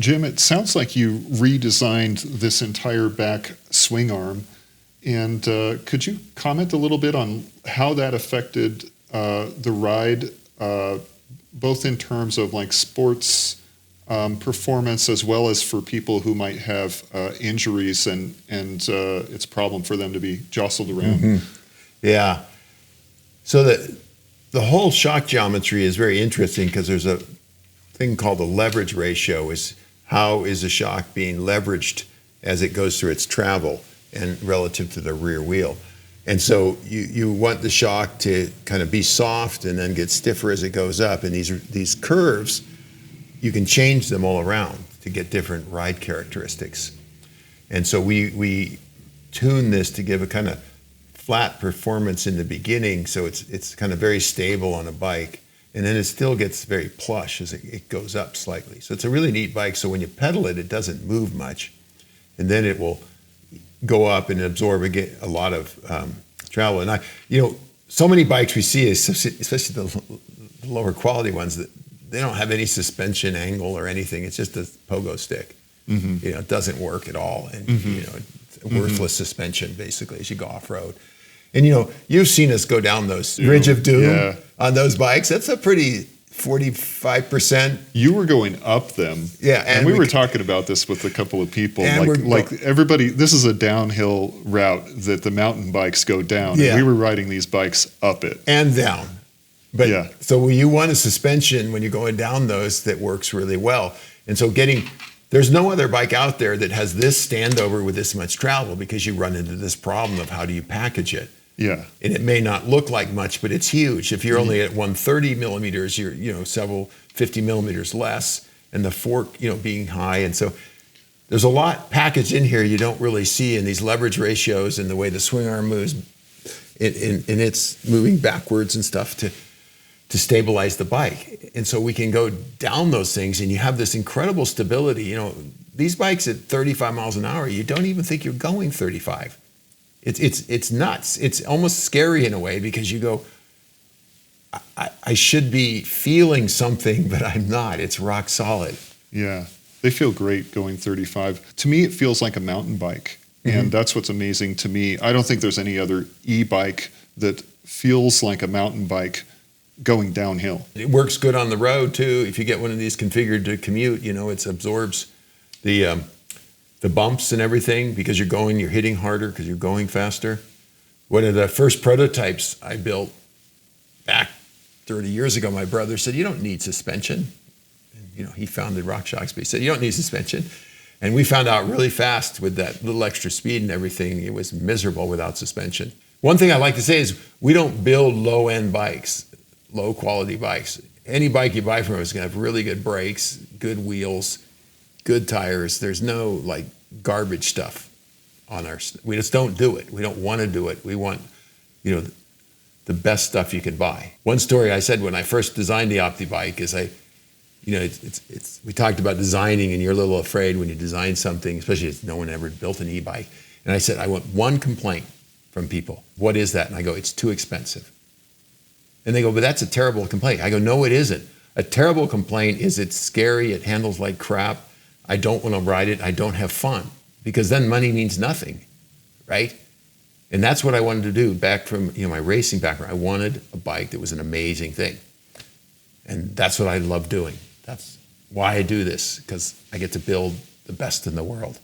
Jim, it sounds like you redesigned this entire back swing arm. And could you comment a little bit on how that affected the ride, both in terms of like sports performance as well as for people who might have injuries and it's a problem for them to be jostled around? Mm-hmm. Yeah. So the whole shock geometry is very interesting because there's a thing called the leverage ratio, is how is the shock being leveraged as it goes through its travel and relative to the rear wheel. And so you want the shock to kind of be soft and then get stiffer as it goes up. And these curves, you can change them all around to get different ride characteristics. And so we tune this to give a kind of flat performance in the beginning, so it's kind of very stable on a bike. And then it still gets very plush as it goes up slightly. So it's a really neat bike. So when you pedal it, it doesn't move much. And then it will go up and absorb a lot of travel. And so many bikes we see, especially the lower quality ones, that they don't have any suspension angle or anything. It's just a pogo stick. Mm-hmm. It doesn't work at all. And, it's a worthless suspension, basically, as you go off-road. And, you've seen us go down those Ridge of Doom on those bikes. That's a pretty 45%. You were going up them. Yeah. And we were talking about this with a couple of people. Like everybody, this is a downhill route that the mountain bikes go down. Yeah. And we were riding these bikes up it. And down. But so you want a suspension when you're going down those that works really well. And so there's no other bike out there that has this standover with this much travel, because you run into this problem of how do you package it. Yeah. And it may not look like much, but it's huge. If you're only at 130 millimeters, you're several 50 millimeters less, and the fork, being high. And so there's a lot packaged in here you don't really see in these leverage ratios and the way the swing arm moves in its moving backwards and stuff to stabilize the bike. And so we can go down those things and you have this incredible stability. These bikes at 35 miles an hour, you don't even think you're going 35. It's nuts. It's almost scary in a way, because you go, I should be feeling something, but I'm not. It's rock solid. Yeah, they feel great going 35. To me, it feels like a mountain bike. Mm-hmm. And that's what's amazing to me. I don't think there's any other e-bike that feels like a mountain bike going downhill. It works good on the road too. If you get one of these configured to commute, it absorbs the bumps and everything, because you're hitting harder because you're going faster. One of the first prototypes I built back 30 years ago, my brother said, "You don't need suspension." And, he founded RockShox, but he said, "You don't need suspension." And we found out really fast with that little extra speed and everything, it was miserable without suspension. One thing I like to say is we don't build low-end bikes, low-quality bikes. Any bike you buy from us is going to have really good brakes, good wheels, good tires. There's no garbage stuff on we just don't do it. We don't want to do it. We want, the best stuff you can buy. One story I said when I first designed the Optibike is we talked about designing, and you're a little afraid when you design something, especially if no one ever built an e-bike. And I said, I want one complaint from people. What is that? And I go, it's too expensive. And they go, but that's a terrible complaint. I go, no, it isn't. A terrible complaint is it's scary, it handles like crap, I don't want to ride it, I don't have fun. Because then money means nothing, right? And that's what I wanted to do back from my racing background. I wanted a bike that was an amazing thing. And that's what I love doing. That's why I do this, because I get to build the best in the world.